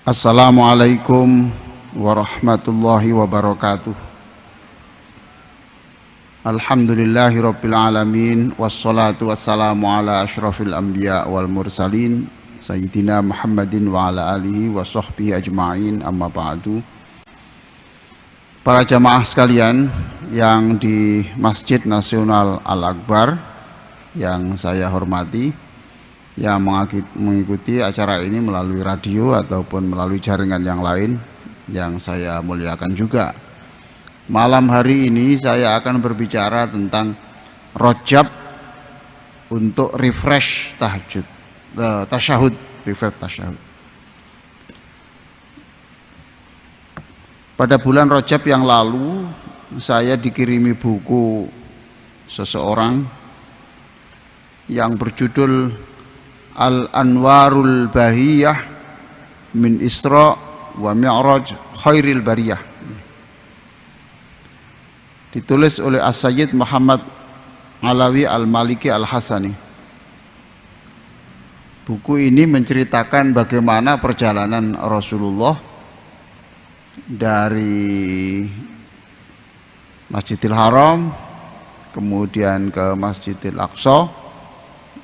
Assalamualaikum warahmatullahi wabarakatuh. Alhamdulillahirabbil alamin wassalatu wassalamu ala asyrafil anbiya wal mursalin sayyidina Muhammadin wa ala alihi wa sahbihi ajma'in, amma ba'du. Para jamaah sekalian yang di Masjid Nasional Al-Akbar yang saya hormati, yang mengikuti acara ini melalui radio ataupun melalui jaringan yang lain yang saya muliakan juga. Malam hari ini saya akan berbicara tentang rojab untuk refresh tasyahud. Pada bulan Rajab yang lalu saya dikirimi buku seseorang yang berjudul Al-Anwarul Bahiyah min Isra wa Mi'raj Khairil Bariyah, ditulis oleh As-Sayyid Muhammad Alawi Al-Maliki Al-Hasani. Buku ini menceritakan bagaimana perjalanan Rasulullah dari Masjidil Haram kemudian ke Masjidil Aqsa.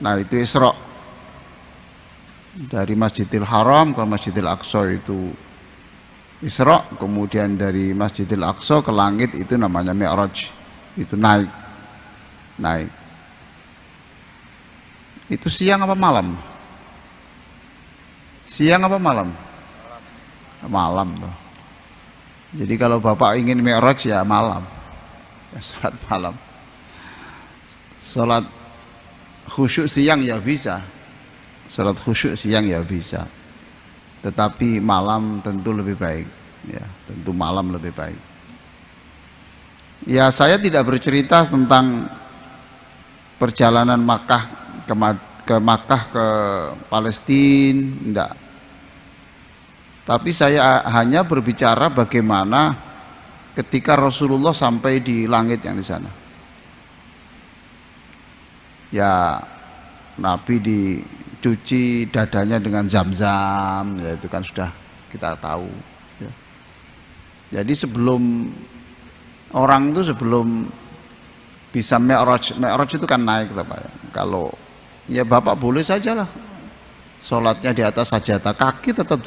Nah, itu Isra. Dari Masjidil Haram ke Masjidil Aqsa itu Isra, kemudian dari Masjidil Aqsa ke langit itu namanya Mi'raj, itu naik. Itu siang apa malam? Siang apa malam? Malam toh. Jadi kalau Bapak ingin Mi'raj ya malam, ya salat malam. Salat khusyuk siang ya bisa, salat khusyuk siang ya bisa, tetapi malam tentu lebih baik, ya tentu malam lebih baik. Ya, saya tidak bercerita tentang perjalanan ke Makkah ke Palestina, enggak. Tapi saya hanya berbicara bagaimana ketika Rasulullah sampai di langit yang di sana. Ya, Nabi dicuci dadanya dengan zam-zam, ya itu kan sudah kita tahu, ya. Jadi sebelum orang itu sebelum bisa Mi'raj itu kan naik, Pak ya. Kalau ya Bapak boleh sajalah sholatnya di atas sajadah, kaki tetap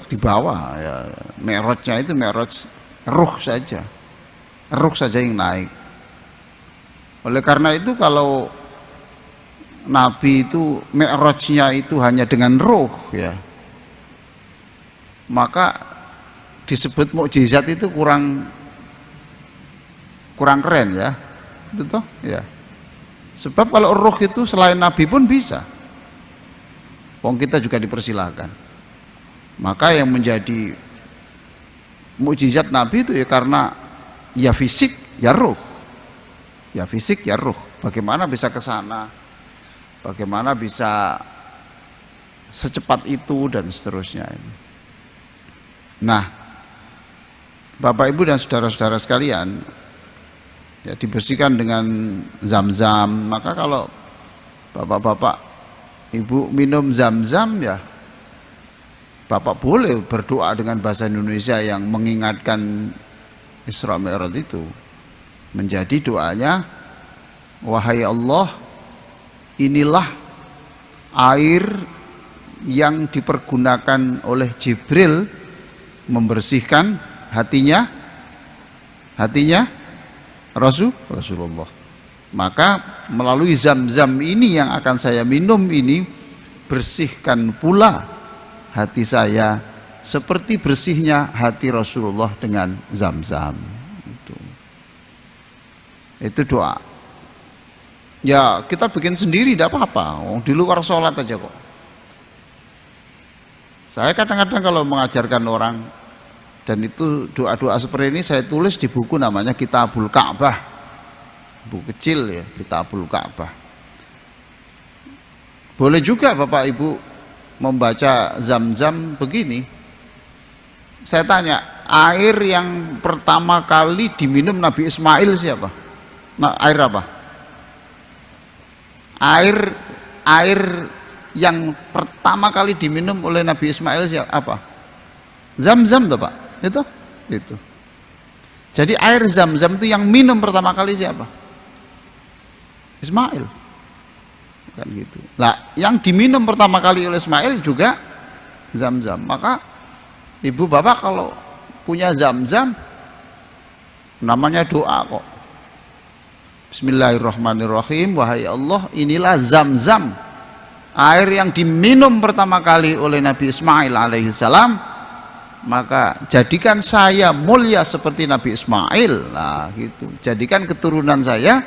di bawah, ya. Mi'rajnya itu Mi'raj ruh saja yang naik. Oleh karena itu kalau Nabi itu Mi'rajnya itu hanya dengan ruh, ya, maka disebut mukjizat itu kurang keren, ya, itu toh, ya. Sebab kalau ruh itu selain Nabi pun bisa, wong kita juga dipersilahkan. Maka yang menjadi mukjizat Nabi itu ya karena ya fisik ya ruh, bagaimana bisa ke sana, bagaimana bisa secepat itu dan seterusnya. Nah, Bapak Ibu dan saudara-saudara sekalian, ya dibersihkan dengan zam-zam. Maka kalau Bapak-bapak Ibu minum zam-zam, ya Bapak boleh berdoa dengan bahasa Indonesia yang mengingatkan Isra Mi'raj itu. Menjadi doanya, wahai Allah, inilah air yang dipergunakan oleh Jibril membersihkan hatinya Rasulullah. Maka melalui zam-zam ini yang akan saya minum ini, bersihkan pula hati saya seperti bersihnya hati Rasulullah dengan zam-zam. Itu doa. Ya kita bikin sendiri tidak apa-apa, di luar sholat aja kok. Saya kadang-kadang kalau mengajarkan orang, dan itu doa-doa seperti ini saya tulis di buku namanya Kitabul Ka'bah, buku kecil, ya, Kitabul Ka'bah. Boleh juga Bapak Ibu membaca zam-zam begini. Saya tanya, air yang pertama kali diminum Nabi Ismail siapa? Nah, air apa? Air yang pertama kali diminum oleh Nabi Ismail siapa? Apa? Zam-zam tuh Pak, itu. Jadi air zam-zam itu yang minum pertama kali siapa? Ismail. Kan gitu. Lah, yang diminum pertama kali oleh Ismail juga zam-zam. Maka ibu bapak kalau punya zam-zam, namanya doa kok. Bismillahirrahmanirrahim. Wahai Allah, inilah zam-zam, air yang diminum pertama kali oleh Nabi Ismail alaihissalam, maka jadikan saya mulia seperti Nabi Ismail. Nah gitu, jadikan keturunan saya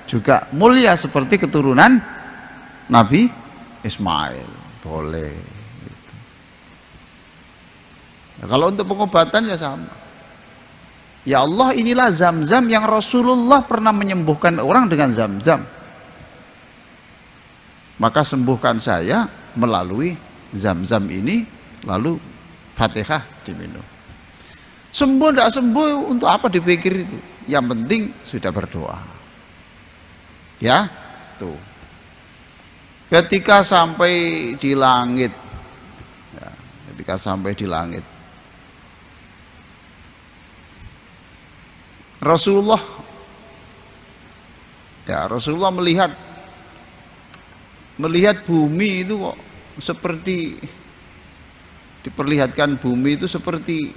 juga mulia seperti keturunan Nabi Ismail. Boleh gitu. Nah, kalau untuk pengobatan ya sama. Ya Allah, inilah zam-zam yang Rasulullah pernah menyembuhkan orang dengan zam-zam, maka sembuhkan saya melalui zam-zam ini. Lalu Fatihah diminum. Sembuh tidak sembuh, untuk apa dipikir itu? Yang penting sudah berdoa. Ya, tuh. Ketika sampai di langit, ya, ketika sampai di langit, Rasulullah melihat bumi itu kok seperti, diperlihatkan bumi itu seperti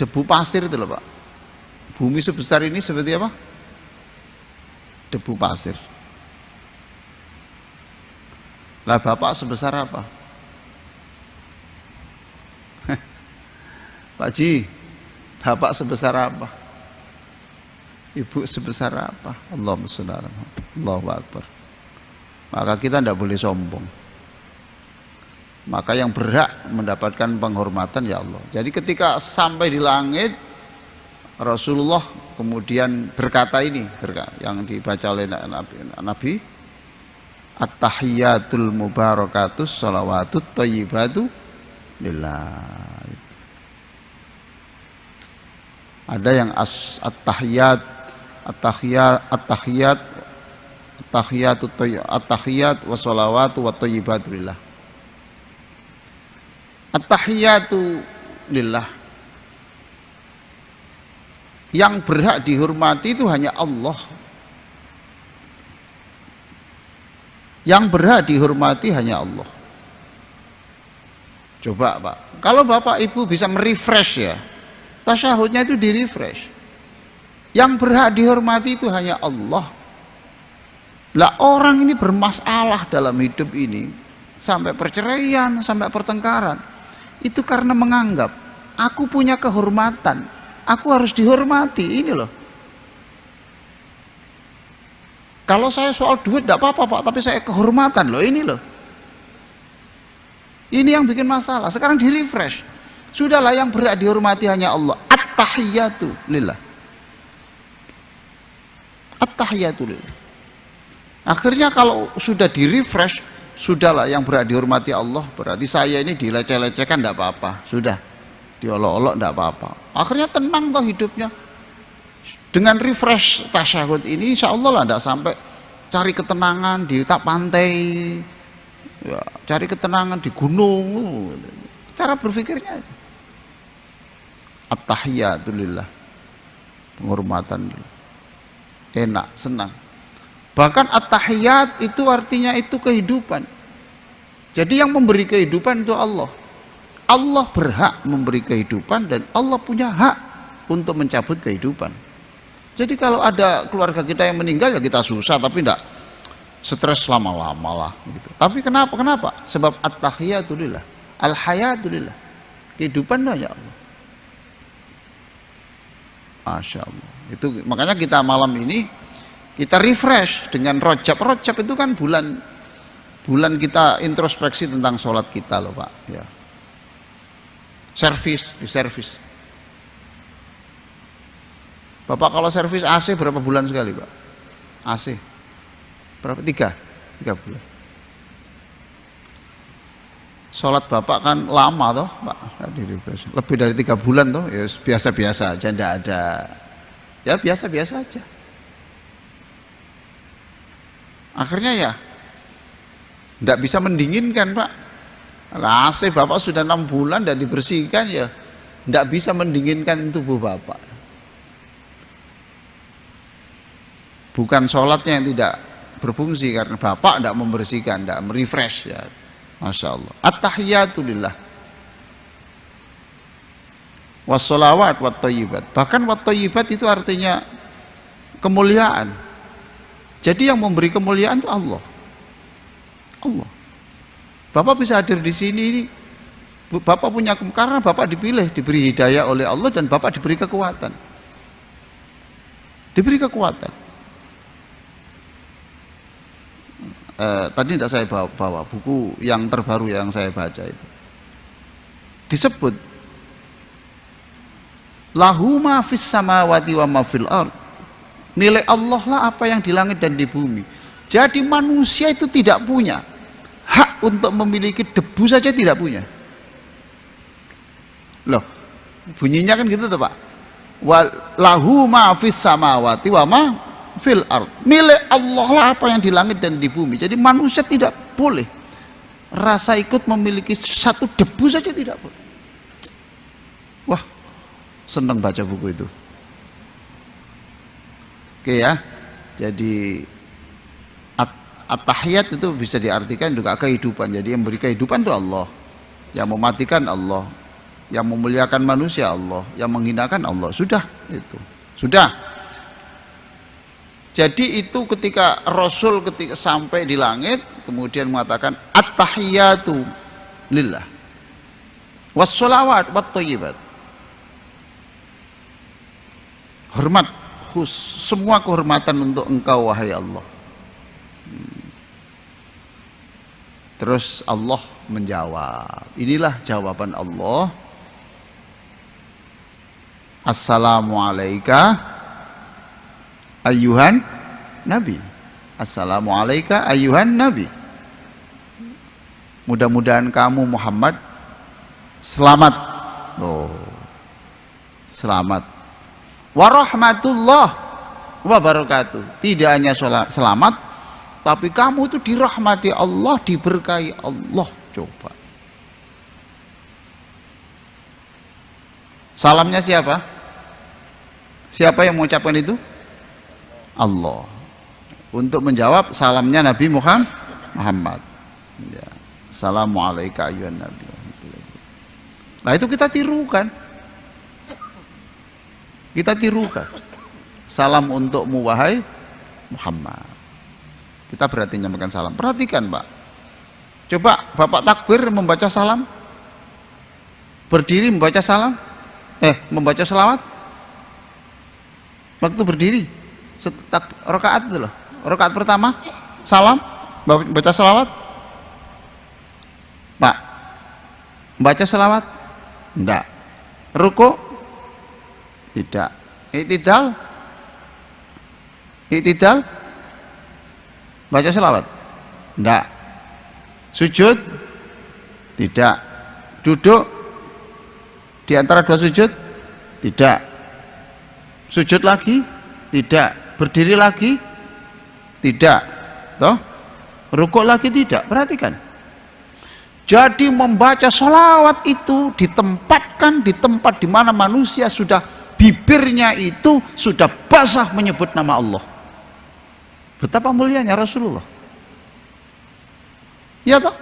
debu pasir itu loh Pak. Bumi sebesar ini seperti apa? Debu pasir. Lah Bapak sebesar apa? Pak Ji, Bapak sebesar apa? Ibu sebesar apa? Allahumma sholli ala Muhammad. Allahu Akbar. Maka kita tidak boleh sombong. Maka yang berhak mendapatkan penghormatan ya Allah. Jadi ketika sampai di langit, Rasulullah kemudian berkata ini, yang dibaca oleh Nabi, At-tahiyyatul mubarakatus sholawatut thayyibatu lillah. Ada yang at-tahiyyat wa sholawatu wa thayyibatu lillah. At-tahiyyatu lillah, yang berhak dihormati itu hanya Allah. Yang berhak dihormati hanya Allah. Coba Pak, kalau Bapak Ibu bisa merefresh ya, tasyahudnya itu direfresh. Yang berhak dihormati itu hanya Allah. Lah orang ini bermasalah dalam hidup ini, sampai perceraian, sampai pertengkaran, itu karena menganggap aku punya kehormatan, aku harus dihormati. Ini loh. Kalau saya soal duit tidak apa-apa Pak, tapi saya kehormatan loh, ini loh. Ini yang bikin masalah. Sekarang di refresh. Sudahlah, yang berhak dihormati hanya Allah. At-tahiyyatu lillah. At-tahiyyatu lillah. Akhirnya kalau sudah di refresh, sudahlah yang berhak dihormati Allah, berarti saya ini dileceh-lecehkan tidak apa-apa. Sudah, diolok-olok tidak apa-apa. Akhirnya tenang toh hidupnya. Dengan refresh tasyahud ini, insya Allah lah tidak sampai cari ketenangan di tak pantai, ya, cari ketenangan di gunung. Cara berpikirnya at-tahiyyatu lillah, penghormatan, enak, senang. Bahkan at-tahiyyat itu artinya itu kehidupan. Jadi yang memberi kehidupan itu Allah. Allah berhak memberi kehidupan dan Allah punya hak untuk mencabut kehidupan. Jadi kalau ada keluarga kita yang meninggal ya kita susah, tapi tidak stres lama-lama lah gitu. Tapi kenapa? Sebab at-tahiyyatu lillah, al-hayatu lillah, kehidupan hanya Allah. Masya Allah. Itu makanya kita malam ini kita refresh dengan Rajab. Rajab itu kan bulan kita introspeksi tentang sholat kita loh Pak. Ya. Di servis. Bapak kalau servis AC berapa bulan sekali Pak? AC berapa? 3 bulan. Sholat Bapak kan lama toh Pak, lebih dari 3 bulan toh, ya biasa-biasa aja, tidak ada, ya biasa-biasa aja. Akhirnya ya tidak bisa mendinginkan Pak. Lah AC bapak sudah 6 bulan dan dibersihkan ya, tidak bisa mendinginkan tubuh bapak. Bukan sholatnya yang tidak berfungsi karena bapak tidak membersihkan, tidak merefresh ya. Masya Allah. At-tahiyatulillah wassalawat wat thayyibat. Bahkan wat thayyibat itu artinya kemuliaan. Jadi yang memberi kemuliaan itu Allah. Allah. Bapak bisa hadir di sini ini, bapak punya, karena bapak dipilih, diberi hidayah oleh Allah, dan bapak diberi kekuatan. Diberi kekuatan. Tadi tidak saya bawa buku yang terbaru yang saya baca itu. Disebut lahu ma fis samawati wa ma fil ard. Milik Allah lah apa yang di langit dan di bumi. Jadi manusia itu tidak punya hak untuk memiliki debu saja, tidak punya. Loh, bunyinya kan gitu tuh Pak. Lahu ma fis samawati wa ma fil ard. Milik Allah lah apa yang di langit dan di bumi. Jadi manusia tidak boleh rasa ikut memiliki satu debu saja, tidak boleh. Wah, senang baca buku itu. Oke ya. Jadi at-tahiyat itu bisa diartikan juga kehidupan. Jadi yang beri kehidupan itu Allah, yang mematikan Allah, yang memuliakan manusia Allah, yang menghinakan Allah. Sudah itu. Sudah. Jadi itu ketika Rasul ketika sampai di langit kemudian mengatakan at-tahiyatu lillah wassalawat wat thayyibat. Hormat, semua kehormatan untuk engkau wahai Allah. Terus Allah menjawab. Inilah jawaban Allah. Assalamualaikum ayyuhan nabi. Assalamualaikum ayyuhan nabi. Mudah-mudahan kamu Muhammad selamat. Oh, selamat. Warahmatullah wabarakatuh. Tidak hanya selamat, tapi kamu itu dirahmati Allah, diberkahi Allah. Coba. Salamnya siapa? Siapa yang mengucapkan itu? Allah. Untuk menjawab salamnya Nabi Muhammad. Ya. Assalamualaikum ayyuhan nabi. Nah itu kita tirukan. Kita tirukan. Salam untukmu wahai Muhammad. Kita berarti menyampaikan salam. Perhatikan Pak. Coba Bapak takbir membaca salam. Berdiri membaca salam. Membaca selawat. Waktu berdiri. Rakaat itu loh. Rakaat pertama salam, baca selawat. Pak, baca selawat? Enggak. Ruku? Tidak. I'tidal? I'tidal? Baca selawat? Enggak. Sujud? Tidak. Duduk di antara dua sujud? Tidak. Sujud lagi? Tidak. Berdiri lagi? Tidak. Toh? Rukuk lagi? Tidak. Perhatikan. Jadi membaca sholawat itu ditempatkan di tempat di mana manusia sudah bibirnya itu sudah basah menyebut nama Allah. Betapa mulianya Rasulullah. Ya toh?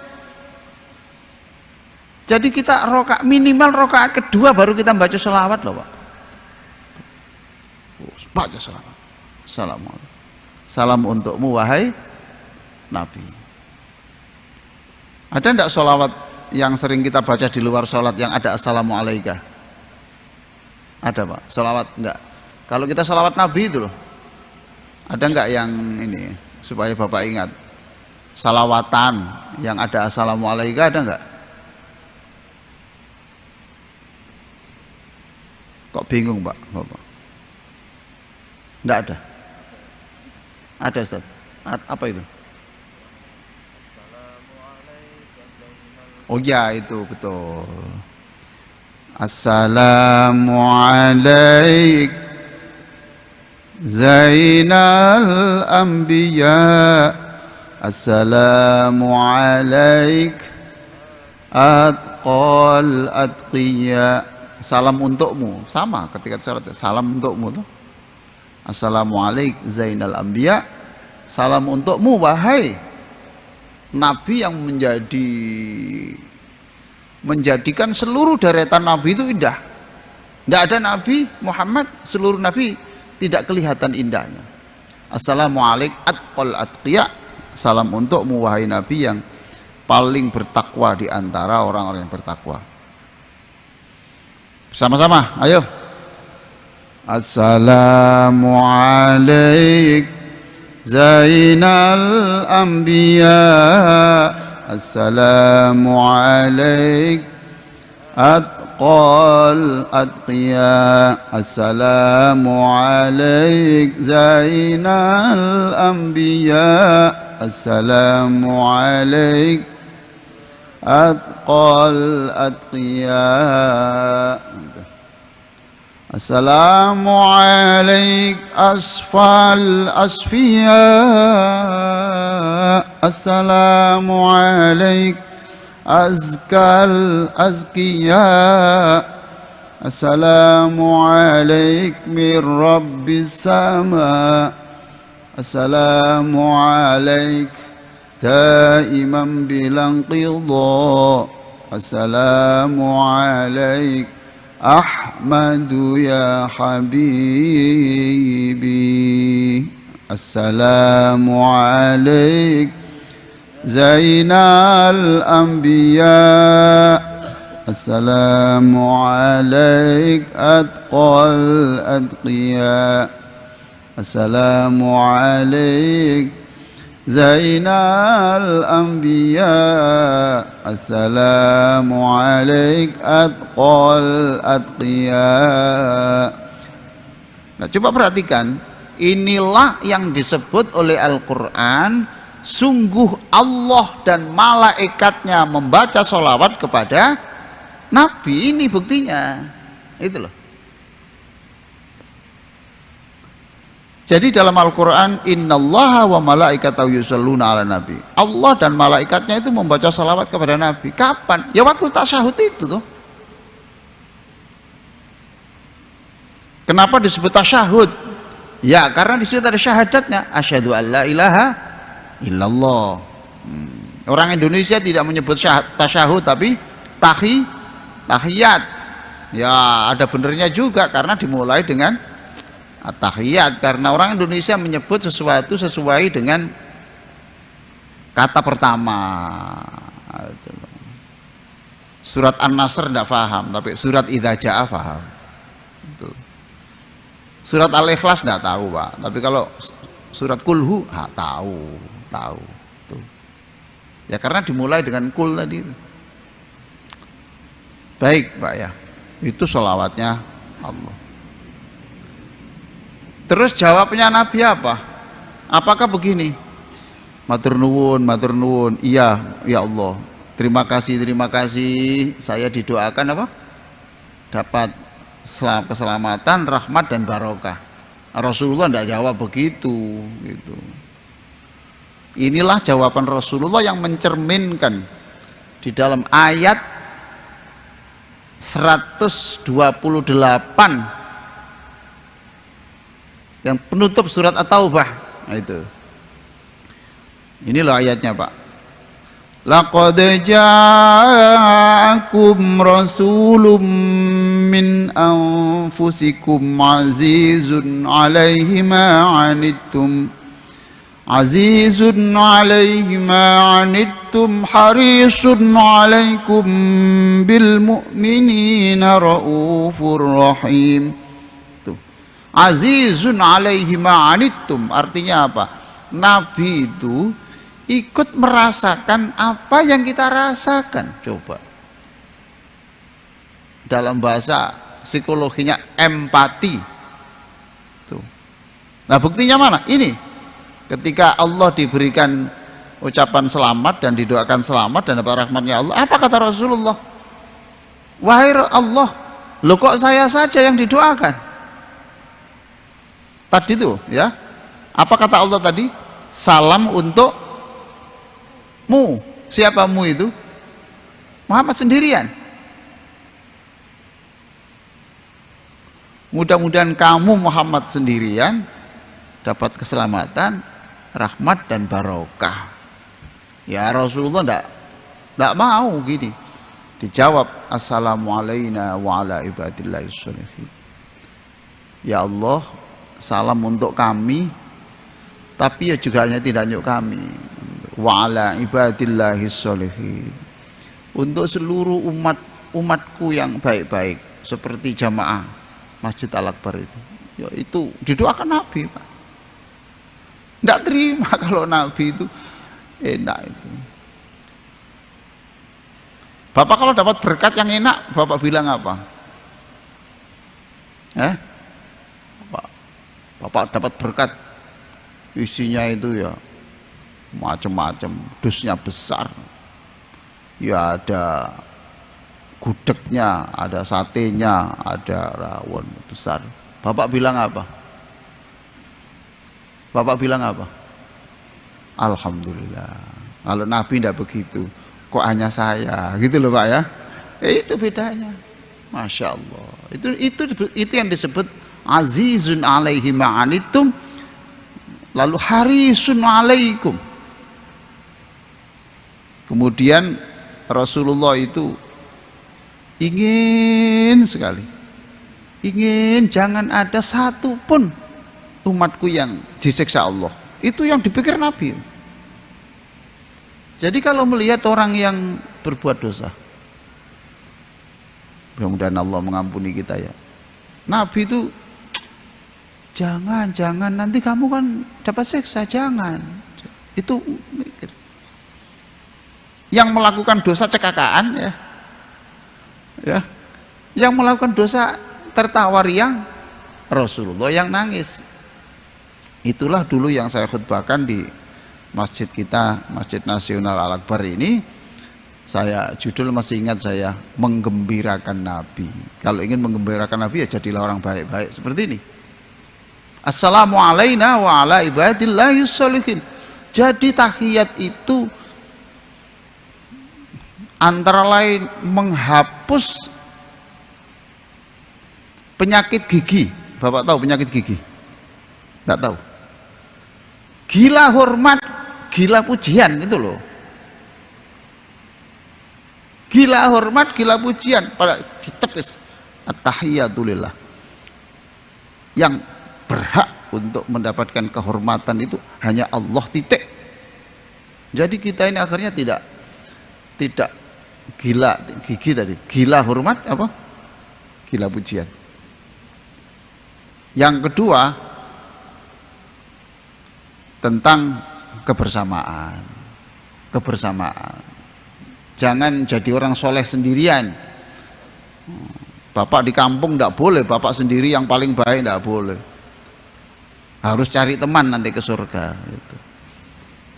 Jadi kita minimal rokaat kedua baru kita baca sholawat loh Pak. Baca sholawat. Assalamualaikum. Salam untukmu wahai Nabi. Ada enggak sholawat yang sering kita baca di luar sholat yang ada assalamualaikum? Ada Pak? Sholawat enggak? Kalau kita sholawat Nabi itu loh, ada enggak yang ini supaya Bapak ingat? Salawatan yang ada assalamualaikum ada enggak? Kok bingung Pak? Bapak? Enggak ada? Ada Ustaz? Apa itu? Oh ya itu betul. Assalamualaikum Zainal Anbiya. Assalamualaikum atqal atqiya. Salam untukmu, sama ketika syarat salam untukmu tuh. Assalamualaikum zainal anbiya, salam untukmu wahai nabi yang menjadikan seluruh deretan nabi itu indah. Tidak ada nabi Muhammad, seluruh nabi tidak kelihatan indahnya. Assalamualaikum atqal atqiya, salam untukmu wahai nabi yang paling bertakwa di antara orang-orang yang bertakwa. Sama-sama, ayo. Assalamualaikum zainal anbiya, assalamualaikum atqal atqiya, assalamualaikum zainal anbiya, assalamualaikum atqal atqiya. Assalamualaikum asfal asfiya, assalamualaikum azkal azkiya, assalamualaikum min rabbis sama, assalamualaikum daiman bilang qidha, assalamualaikum Ahmadu ya habibi, assalamualaikum zainal anbiya, assalamualaikum atqal atqiya, assalamualaikum zainal anbiya, assalamualaikum atqal atqiya. Nah, coba perhatikan, inilah yang disebut oleh Al-Quran, sungguh Allah dan malaikatnya membaca sholawat kepada Nabi. Ini buktinya, itu loh. Jadi dalam Al-Quran, innallaha wa malaikatahu yusholluna ala nabi, Allah dan malaikatnya itu membaca salawat kepada Nabi. Kapan? Ya waktu tasyahud itu tuh. Kenapa disebut tasyahud? Ya karena di situ ada syahadatnya, asyhadu an la ilaha illallah. Orang Indonesia tidak menyebut tasyahud tapi tahiyat. Ya ada benernya juga karena dimulai dengan at-tahiyat, karena orang Indonesia menyebut sesuatu sesuai dengan kata pertama. Surat An-Nasr tidak paham, tapi surat Idza Jaa paham. Surat Al-Ikhlas tidak tahu, Pak. Tapi kalau surat Kulhu tahu. Tuh. Ya karena dimulai dengan kul tadi. Baik, Pak ya. Itu sholawatnya Allah. Terus jawabnya Nabi apa? Apakah begini? Matur nuwun, iya ya Allah, terima kasih, saya didoakan apa? Dapat keselamatan, rahmat dan barokah. Rasulullah tidak jawab begitu gitu. Inilah jawaban Rasulullah yang mencerminkan di dalam ayat 128 yang penutup surat At-Taubah. Nah, itu. Ini loh ayatnya, Pak. Laqad ja'akum rasulun min anfusikum azizun 'alaihi ma 'anittum harisun 'alaikum bil mu'minina raufur rahim. Azizun alaihi ma'anittum, artinya apa? Nabi itu ikut merasakan apa yang kita rasakan. Coba dalam bahasa psikologinya empati tuh. Nah buktinya mana? Ini ketika Allah diberikan ucapan selamat dan didoakan selamat dan dapat rahmatnya Allah, apa kata Rasulullah? Wahai Allah, loh kok saya saja yang didoakan? Tadi itu ya, apa kata Allah tadi? Salam untukmu. Siapa mu itu? Muhammad sendirian. Mudah-mudahan kamu Muhammad sendirian dapat keselamatan, rahmat dan barokah. Ya Rasulullah enggak mau gini. Dijawab, assalamualaikum wa ala ibadillahis sholihin. Ya Allah, salam untuk kami, tapi ya juga hanya tidak hanya kami. Wa ala ibadillahis sholihin. Untuk seluruh umatku yang baik-baik, seperti jamaah Masjid Al-Akbar ini. Ya itu didoakan Nabi, Pak. Tidak terima kalau Nabi itu enak itu. Bapak kalau dapat berkat yang enak, Bapak bilang apa? Bapak dapat berkat isinya itu ya macam-macam, dusnya besar. Ya ada gudegnya, ada satenya, ada rawon besar. Bapak bilang apa? Bapak bilang apa? Alhamdulillah. Kalau Nabi tidak begitu, kok hanya saya, gitu loh Pak ya? Itu bedanya, masya Allah. Itu yang disebut azizun alaihi ma'anitum, lalu harisun alaikum. Kemudian Rasulullah itu ingin sekali, ingin jangan ada satu pun umatku yang disiksa Allah. Itu yang dipikir Nabi. Jadi kalau melihat orang yang berbuat dosa, mudah-mudahan Allah mengampuni kita ya. Nabi itu jangan nanti kamu kan dapat siksa, jangan. Itu mikir. Yang melakukan dosa cekakaan ya, yang melakukan dosa tertawa riang, Rasulullah yang nangis. Itulah dulu yang saya khutbahkan di masjid kita, Masjid Nasional Al-Akbar ini. Saya judul masih ingat saya, menggembirakan Nabi. Kalau ingin menggembirakan Nabi ya jadilah orang baik-baik seperti ini. Assalamualaikum wa ala ibadillahis sholihin. Jadi tahiyat itu antara lain menghapus penyakit gigi. Bapak tahu penyakit gigi? Tidak tahu. Gila hormat, gila pujian itu loh. Gila hormat, gila pujian pada ditepis at-tahiyatulillah. Yang berhak untuk mendapatkan kehormatan itu hanya Allah, titik. Jadi kita ini akhirnya tidak gila gigi tadi, gila hormat apa? Gila pujian. Yang kedua tentang kebersamaan. Jangan jadi orang soleh sendirian. Bapak di kampung tidak boleh, bapak sendiri yang paling baik tidak boleh. Harus cari teman nanti ke surga. Gitu.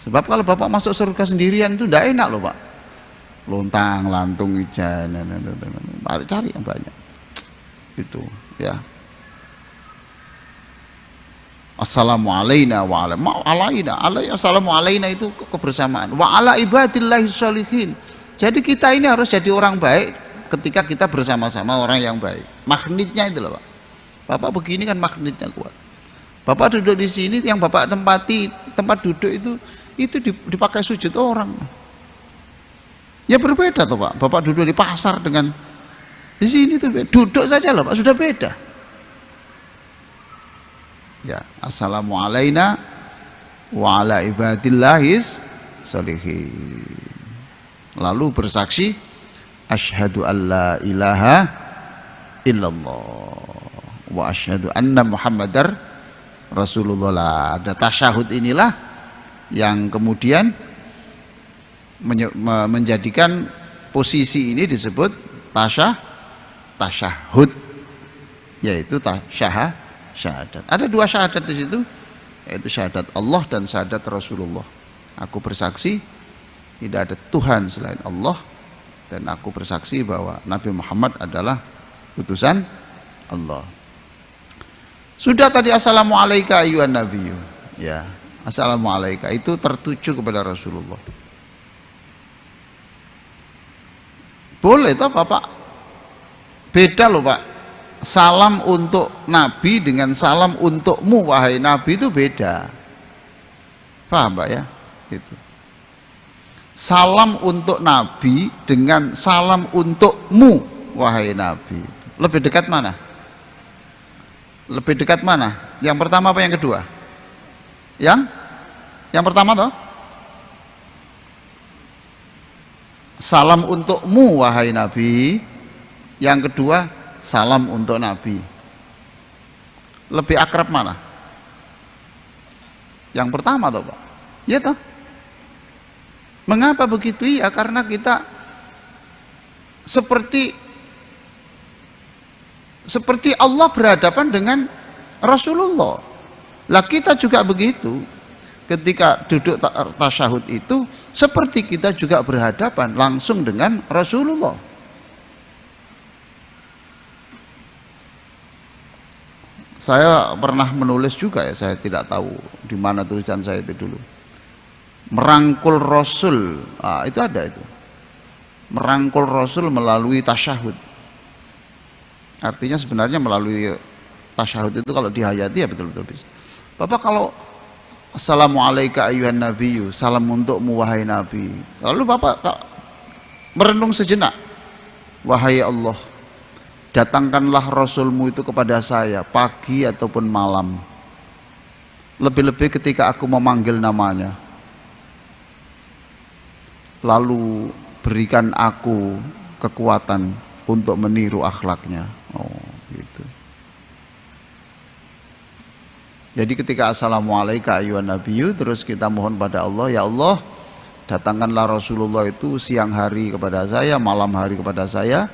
Sebab kalau bapak masuk surga sendirian itu tidak enak loh Pak. Lontang, lantung, ijan, cari yang banyak. Itu ya. Assalamualaikum wa ala itu kebersamaan. Wa ala ibadillahis sholihin. Jadi kita ini harus jadi orang baik ketika kita bersama-sama orang yang baik. Magnetnya itu loh Pak. Bapak begini kan magnetnya kuat. Bapak duduk di sini, yang Bapak tempati tempat duduk itu dipakai sujud orang. Ya berbeda tuh Pak. Bapak duduk di pasar dengan di sini tuh duduk saja loh Pak, sudah beda. Ya, assalamualaikum wa ala ibadillahis sholihin. Lalu bersaksi asyhadu alla ilaha illallah wa asyhadu anna muhammadar rasulullah. Ada tasyahud inilah yang kemudian menjadikan posisi ini disebut tasyahud, yaitu syahadat. Ada dua syahadat di situ, yaitu syahadat Allah dan syahadat Rasulullah. Aku bersaksi tidak ada Tuhan selain Allah, dan aku bersaksi bahwa Nabi Muhammad adalah utusan Allah. Sudah tadi assalamualaikum ayyuhan nabiyyu. Ya, assalamualaikum itu tertuju kepada Rasulullah. Boleh toh Bapak? Beda loh Pak. Salam untuk Nabi dengan salam untukmu wahai Nabi itu beda. Paham Pak ya? Gitu. Salam untuk Nabi dengan salam untukmu wahai Nabi. Lebih dekat mana? Lebih dekat mana? Yang pertama apa yang kedua? Yang pertama toh? Salam untukmu wahai Nabi. Yang kedua, salam untuk Nabi. Lebih akrab mana? Yang pertama toh Pak. Ya toh? Mengapa begitu? Ya karena kita seperti Allah berhadapan dengan Rasulullah. Lah kita juga begitu. Ketika duduk tasyahud itu seperti kita juga berhadapan langsung dengan Rasulullah. Saya pernah menulis juga ya, saya tidak tahu di mana tulisan saya itu dulu. Merangkul Rasul, itu ada itu. Merangkul Rasul melalui tasyahud. Artinya sebenarnya melalui tasyahud itu kalau dihayati ya betul-betul bisa. Bapak kalau Assalamualaikum ayuhan nabiyyu, salam untukmu wahai Nabi. Lalu Bapak merenung sejenak. Wahai Allah, datangkanlah Rasulmu itu kepada saya pagi ataupun malam. Lebih-lebih ketika aku memanggil namanya. Lalu berikan aku kekuatan untuk meniru akhlaknya. Oh, gitu. Jadi ketika Assalamualaikum ayuhan nabiyyu, terus kita mohon pada Allah, ya Allah, datangkanlah Rasulullah itu siang hari kepada saya, malam hari kepada saya.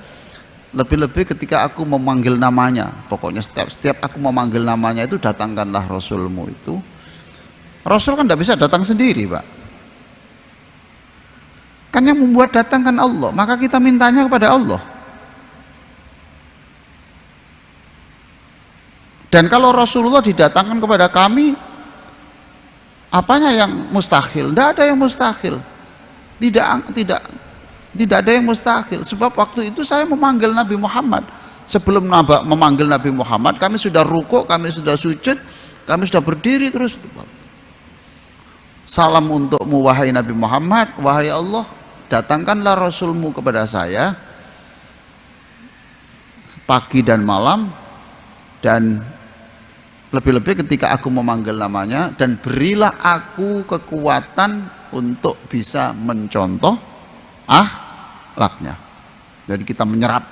Lebih-lebih ketika aku memanggil namanya, pokoknya setiap aku memanggil namanya itu datangkanlah Rasulmu itu. Rasul kan tidak bisa datang sendiri Pak. Kan yang membuat datang kan Allah, maka kita mintanya kepada Allah. Dan kalau Rasulullah didatangkan kepada kami, apanya yang mustahil? Tidak ada yang mustahil. Tidak ada yang mustahil. Sebab waktu itu saya memanggil Nabi Muhammad. Sebelum memanggil Nabi Muhammad, kami sudah rukuk, kami sudah sujud, kami sudah berdiri terus. Salam untukmu wahai Nabi Muhammad, wahai Allah, datangkanlah Rasulmu kepada saya pagi dan malam, dan lebih-lebih ketika aku memanggil namanya, dan berilah aku kekuatan untuk bisa mencontoh akhlaknya. Jadi kita menyerap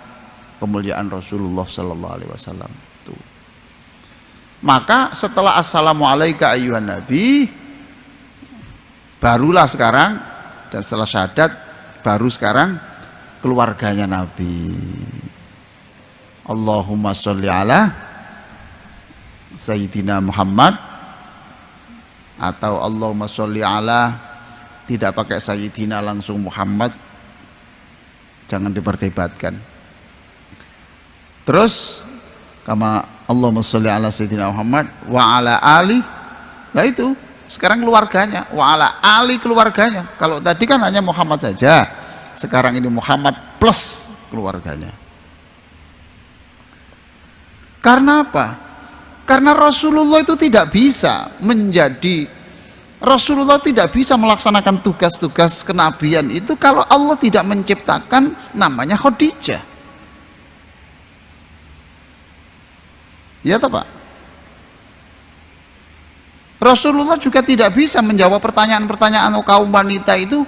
kemuliaan Rasulullah Sallallahu Alaihi Wasallam itu. Maka setelah Assalamualaikum ayuhan Nabi, barulah sekarang, dan setelah syahadat baru sekarang keluarganya Nabi. Allahumma sholli ala Sayyidina Muhammad, atau Allahumma sholli ala, tidak pakai Sayyidina langsung Muhammad, jangan diperdebatkan. Terus kama Allahumma sholli ala Sayyidina Muhammad wa ala ali, nah itu sekarang keluarganya, wa ala ali keluarganya. Kalau tadi kan hanya Muhammad saja, sekarang ini Muhammad plus keluarganya. Karena apa? Karena Rasulullah itu tidak bisa Rasulullah tidak bisa melaksanakan tugas-tugas kenabian itu kalau Allah tidak menciptakan namanya Khadijah. Ya toh Pak? Rasulullah juga tidak bisa menjawab pertanyaan-pertanyaan kaum wanita itu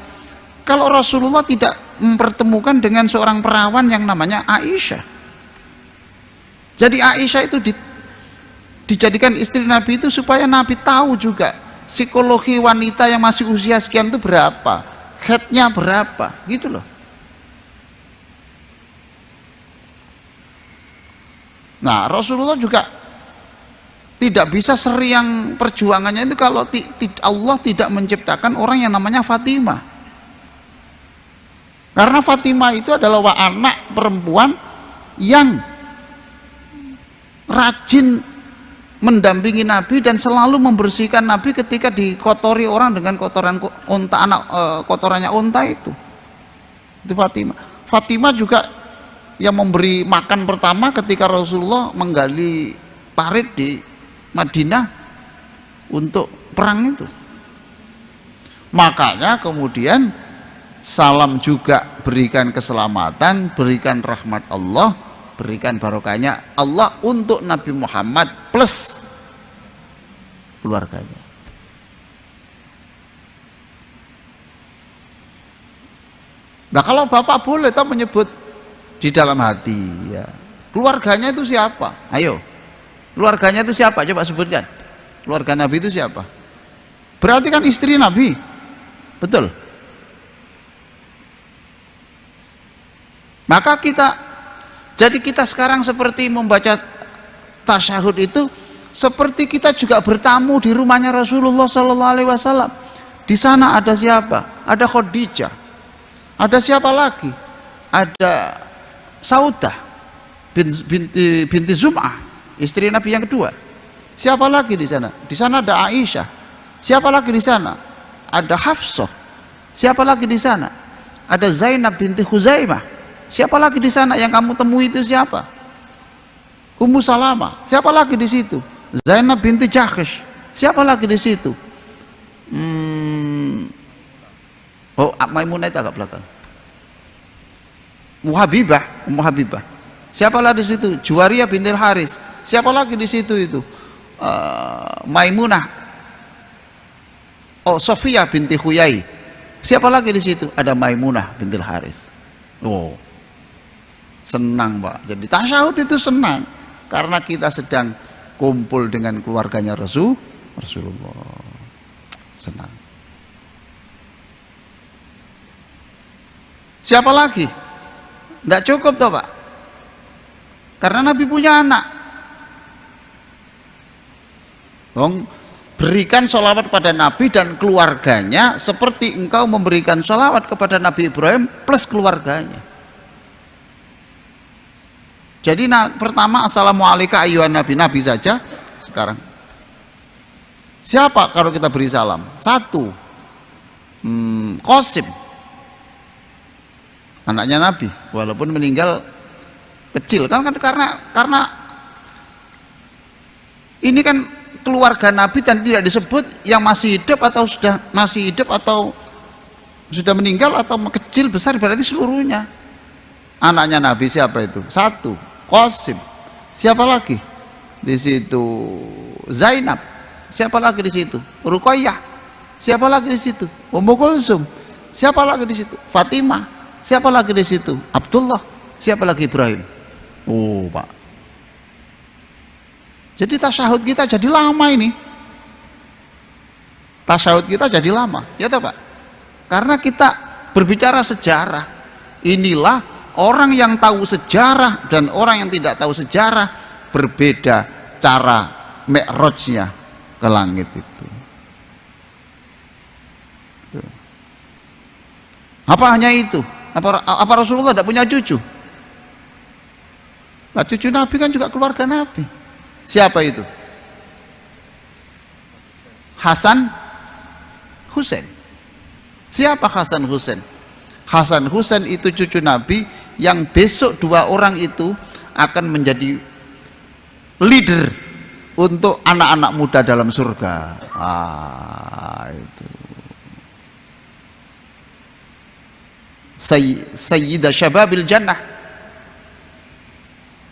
kalau Rasulullah tidak mempertemukan dengan seorang perawan yang namanya Aisyah. Jadi Aisyah itu dijadikan istri Nabi itu supaya Nabi tahu juga psikologi wanita yang masih usia sekian itu berapa, headnya berapa, gitu loh. Nah Rasulullah juga tidak bisa seriang perjuangannya itu kalau Allah tidak menciptakan orang yang namanya Fatimah. Karena Fatimah itu adalah anak perempuan yang rajin mendampingi Nabi dan selalu membersihkan Nabi ketika dikotori orang dengan kotoran unta, kotorannya unta itu Fatimah. Fatimah juga yang memberi makan pertama ketika Rasulullah menggali parit di Madinah untuk perang itu. Makanya kemudian salam juga berikan keselamatan, berikan rahmat Allah, berikan barokahnya Allah untuk Nabi Muhammad plus keluarganya. Nah kalau bapak boleh tak menyebut di dalam hati ya, keluarganya itu siapa? Ayo, keluarganya itu siapa? Coba sebutkan. Keluarga Nabi itu siapa? Berarti kan istri Nabi, betul? Maka jadi kita sekarang seperti membaca tasyahud itu seperti kita juga bertamu di rumahnya Rasulullah Sallallahu Alaihi Wasallam. Di sana ada siapa? Ada Khadijah. Ada siapa lagi? Ada Saudah binti Zum'ah, istri Nabi yang kedua. Siapa lagi di sana? Di sana ada Aisyah. Siapa lagi di sana? Ada Hafsah. Siapa lagi di sana? Ada Zainab binti Khuzaimah. Siapa lagi di sana yang kamu temui itu siapa? Ummu Salamah. Siapa lagi di situ? Zainab binti Jahsh. Siapa lagi di situ? Oh, Maimunah itu agak belakang. Ummu Habibah. Siapa lagi di situ? Juwariyah bintil Haris. Siapa lagi di situ itu? Maimunah. Oh, Sofiyah binti Huyai. Siapa lagi di situ? Ada Maimunah bintil Haris. Oh, senang Pak. Jadi tasyahud itu senang karena kita sedang kumpul dengan keluarganya Rasulullah. Senang. Siapa lagi? Tidak cukup toh Pak, karena Nabi punya anak. Berikan sholawat pada Nabi dan keluarganya seperti engkau memberikan sholawat kepada Nabi Ibrahim plus keluarganya. Jadi pertama assalamualaikum ayyuhan nabi, Nabi saja. Sekarang siapa kalau kita beri salam? Satu, Qasim, anaknya Nabi, walaupun meninggal kecil kan karena ini kan keluarga Nabi dan tidak disebut yang masih hidup atau sudah meninggal atau kecil besar, berarti seluruhnya. Anaknya Nabi siapa itu? Satu, Qasim. Siapa lagi di situ? Zainab. Siapa lagi di situ? Ruqayyah. Siapa lagi di situ? Ummu Kulsum. Siapa lagi di situ? Fatimah. Siapa lagi di situ? Abdullah. Siapa lagi? Ibrahim. Oh Pak, jadi tasyahud kita jadi lama ini. Tasyahud kita jadi lama, ya toh Pak? Karena kita berbicara sejarah. Inilah orang yang tahu sejarah dan orang yang tidak tahu sejarah berbeda cara mi'rajnya ke langit itu. Apa hanya itu? Apa Rasulullah tidak punya cucu? Nah, cucu Nabi kan juga keluarga Nabi. Siapa itu? Hasan Husain. Siapa Hasan Husain? Hasan Husain itu cucu Nabi yang besok dua orang itu akan menjadi leader untuk anak-anak muda dalam surga. Itu Sayyidah Syababil Jannah.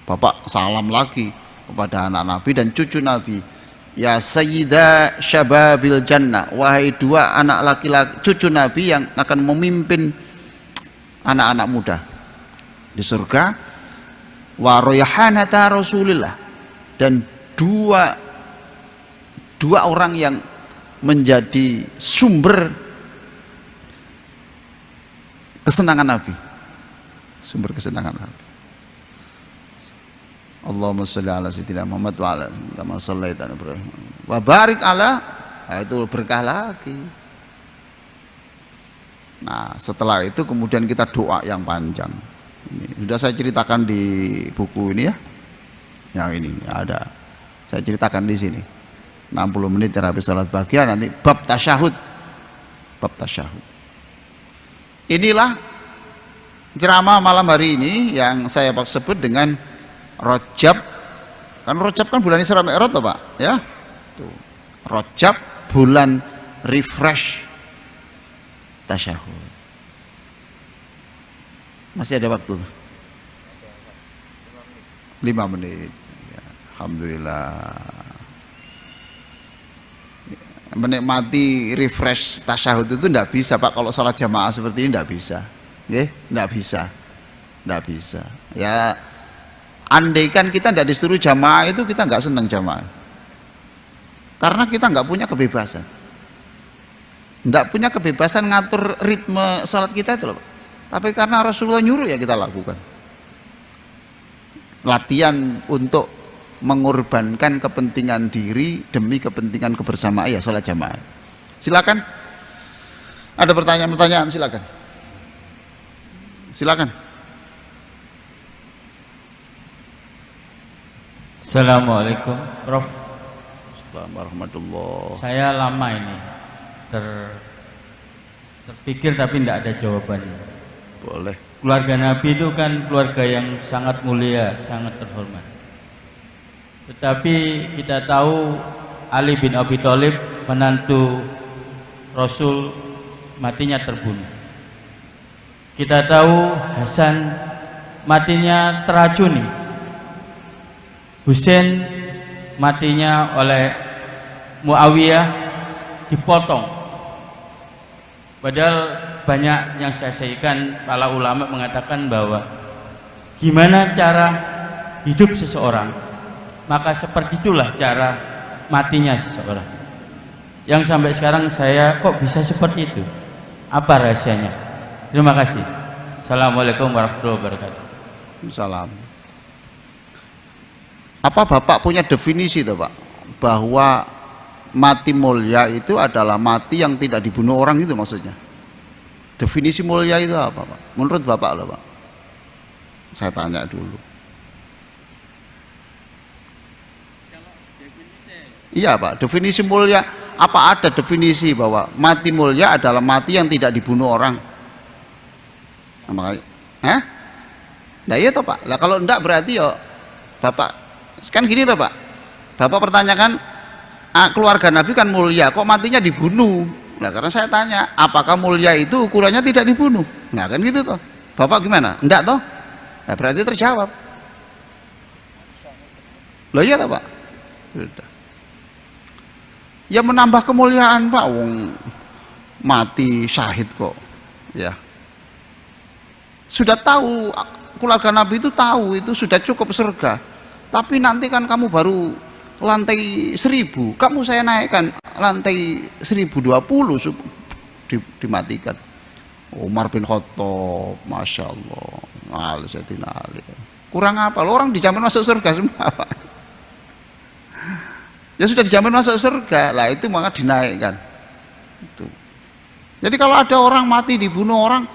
Bapak salam lagi kepada anak Nabi dan cucu Nabi. Ya Sayyidah Syababil Jannah, wahai dua anak laki-laki cucu Nabi yang akan memimpin anak-anak muda di surga. Wa rayhanata Rasulillah, dan dua orang yang menjadi sumber kesenangan Nabi, sumber kesenangan Nabi. Allahumma sholli ala sayyidina Muhammad wa ala kama shallaita ala Ibrahim wa barik ala, itu berkah lagi. Nah setelah itu kemudian kita doa yang panjang. Ini sudah saya ceritakan di buku ini ya, yang ini ada saya ceritakan di sini 60 menit terapi salat bagian, nanti bab tasyahud. Inilah ceramah malam hari ini yang saya sebut dengan Rajab. Kan Rajab kan bulan Isra Mi'raj toh, Pak, ya. Tuh. Rajab bulan refresh tasyahud. Masih ada waktu. 5 menit. Ya, alhamdulillah. Menikmati refresh tasyahud itu tidak bisa, Pak, kalau sholat jamaah seperti ini tidak bisa. Tidak bisa. Tidak bisa. Ya, andaikan kita tidak disuruh jamaah itu kita nggak senang jamaah. Karena kita nggak punya kebebasan. Nggak punya kebebasan ngatur ritme sholat kita itu loh, Pak. Tapi karena Rasulullah nyuruh ya kita lakukan. Latihan untuk mengorbankan kepentingan diri demi kepentingan kebersamaan ya sholat jamaah. Silakan. Ada pertanyaan-pertanyaan, silakan. Silakan. Assalamualaikum, Prof. Assalamualaikum warahmatullahi. Saya lama ini terpikir tapi tidak ada jawabannya. Boleh. Keluarga Nabi itu kan keluarga yang sangat mulia, sangat terhormat. Tetapi kita tahu Ali bin Abi Thalib, menantu Rasul, matinya terbunuh. Kita tahu Hasan matinya teracuni. Husain matinya oleh Muawiyah dipotong. Padahal banyak yang saya saksikan, para ulama mengatakan bahwa gimana cara hidup seseorang, maka seperti itulah cara matinya seseorang. Yang sampai sekarang saya kok bisa seperti itu, apa rahasianya? Terima kasih. Assalamualaikum warahmatullahi wabarakatuh. Salam. Apa Bapak punya definisi tuh, Pak, bahwa mati mulia itu adalah mati yang tidak dibunuh orang, itu maksudnya? Definisi mulia itu apa, Pak? Menurut Bapak loh, Pak. Saya tanya dulu. Iya, Pak, definisi mulia, apa ada definisi bahwa mati mulia adalah mati yang tidak dibunuh orang? Nah, makanya, nah iya toh, Pak. Lah kalau enggak berarti ya Bapak kan gini loh, Pak. Bapak pertanyakan, keluarga Nabi kan mulia, kok matinya dibunuh? Nah, karena saya tanya, apakah mulia itu ukurannya tidak dibunuh? Nah, kan gitu toh. Bapak gimana? Enggak toh? Nah, berarti terjawab. Loh iya toh, Pak. Sudah. Ya menambah kemuliaan, Pak. Wong mati syahid kok. Ya. Sudah tahu, keluarga Nabi itu tahu itu sudah cukup surga. Tapi nanti kan kamu baru lantai 1000, kamu saya naikkan lantai 1020 dimatikan. Umar bin Khattab, Masya Allah, Al-Sayyidina Ali. Kurang apa? Lo orang dijamin masuk surga semua, Pak. Ya sudah dijamin masuk surga, lah itu maka dinaikkan. Itu. Jadi kalau ada orang mati dibunuh orang,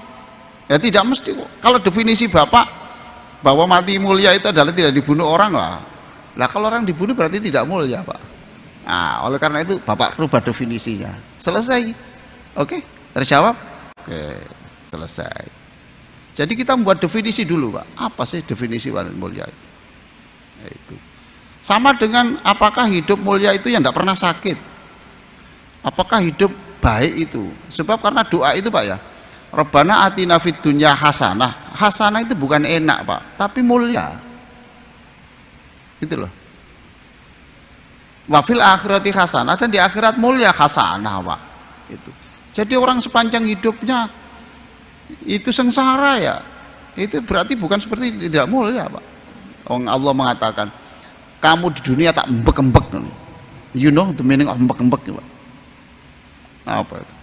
ya tidak mesti. Kalau definisi Bapak bahwa mati mulia itu adalah tidak dibunuh orang lah. Lah kalau orang dibunuh berarti tidak mulia, Pak. Nah, oleh karena itu Bapak rubah definisinya. Selesai. Oke, terjawab? Oke, selesai. Jadi kita membuat definisi dulu, Pak. Apa sih definisi wanita mulia itu? Ya, itu. Sama dengan apakah hidup mulia itu yang tidak pernah sakit? Apakah hidup baik itu? Sebab karena doa itu, Pak, ya. Rabbana atina fid dunya hasanah. Hasanah itu bukan enak, Pak, tapi mulia. Gitu loh. Wafil akhirati hasanah, dan di akhirat mulia hasanah, Pak. Itu. Jadi orang sepanjang hidupnya itu sengsara ya, itu berarti bukan seperti tidak mulia, Pak. Allah mengatakan, kamu di dunia tak embek-embek. You know the meaning of embek-embek, Pak? Apa itu?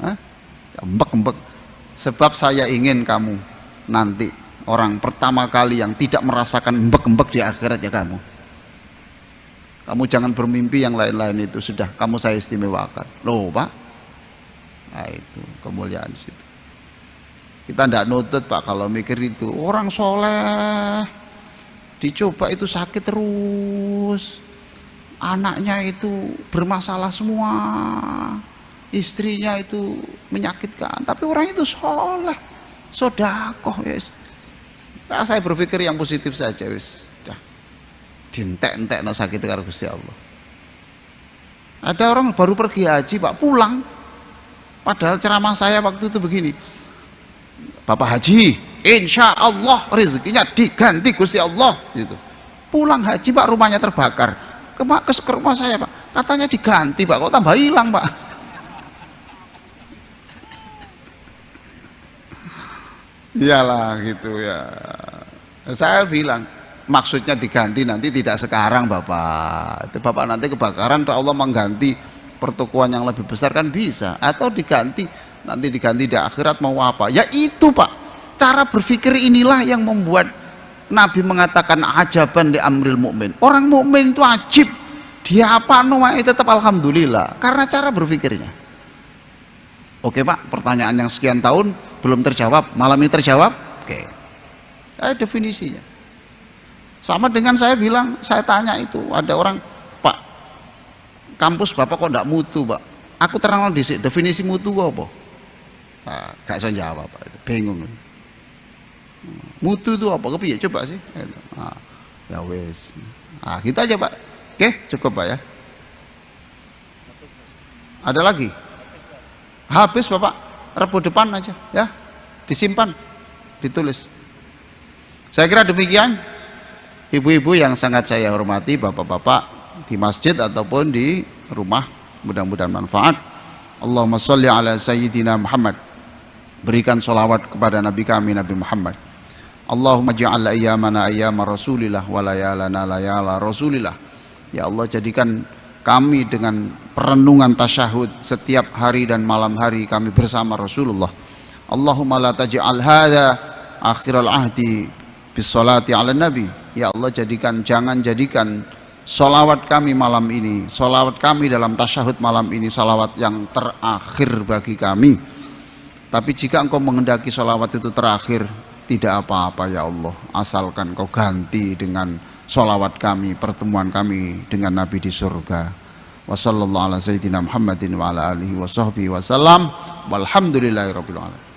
Embek-embek. Sebab saya ingin kamu nanti orang pertama kali yang tidak merasakan embek-embek di akhirat ya kamu. Kamu jangan bermimpi yang lain-lain itu, sudah kamu saya istimewakan. Loh, Pak. Nah, itu kemuliaan situ. Kita tidak nutut, Pak, kalau mikir itu. Orang soleh dicoba itu sakit terus, anaknya itu bermasalah semua, istrinya itu menyakitkan, tapi orang itu soleh, sodakoh, yes. Nah, saya berpikir yang positif saja wis. Dah. Dientek-entekno sakit karo Gusti Allah. Ada orang baru pergi haji, Pak, pulang. Padahal ceramah saya waktu itu begini. Bapak haji, insya Allah rezekinya diganti Gusti Allah gitu. Pulang haji, Pak, rumahnya terbakar. Ke rumah saya, Pak, katanya diganti, Pak, kok tambah hilang, Pak. Iyalah gitu ya. Saya bilang maksudnya diganti nanti tidak sekarang, Bapak. Itu Bapak nanti kebakaran, Allah mengganti pertokoan yang lebih besar kan bisa, atau diganti nanti diganti di akhirat mau apa? Ya itu, Pak. Cara berpikir inilah yang membuat Nabi mengatakan ajaban di amril mukmin. Orang mukmin itu ajib. Dia apa namanya tetap alhamdulillah karena cara berpikirnya. Oke, Pak, pertanyaan yang sekian tahun belum terjawab, malam ini terjawab. Oke. Ada definisinya. Sama dengan saya bilang, saya tanya itu, ada orang, Pak, kampus Bapak kok enggak mutu, Pak? Aku terang dhisik, definisi mutu apa? Nah, gak bisa jawab, Pak. Bingung. Mutu itu apa? Kepiye coba sih? Nah, ya wes. Nah, kita aja, Pak. Oke, cukup, Pak ya. Ada lagi? Habis, Bapak. Rebu depan aja ya. Disimpan, ditulis. Saya kira demikian. Ibu-ibu yang sangat saya hormati, bapak-bapak di masjid ataupun di rumah, mudah-mudahan manfaat. Allahumma sholli ala sayyidina Muhammad. Berikan sholawat kepada Nabi kami, Nabi Muhammad. Allahumma ja'al ayyamana ayyama rasulillah wa layalana layala rasulillah. Ya Allah, jadikan kami dengan perenungan tasyahud setiap hari dan malam hari kami bersama Rasulullah. Allahumma la taj'al hadza akhiral ahdi bis salati ala nabi. Ya Allah, jangan jadikan salawat kami malam ini, salawat kami dalam tasyahud malam ini salawat yang terakhir bagi kami. Tapi jika Engkau menghendaki salawat itu terakhir, tidak apa-apa ya Allah, asalkan Kau ganti dengan salawat kami, pertemuan kami dengan Nabi di surga. Wa sallallahu ala sayyidina Muhammadin wa ala alihi wa sahbihi wa sallam. Walhamdulillahirabbil alamin.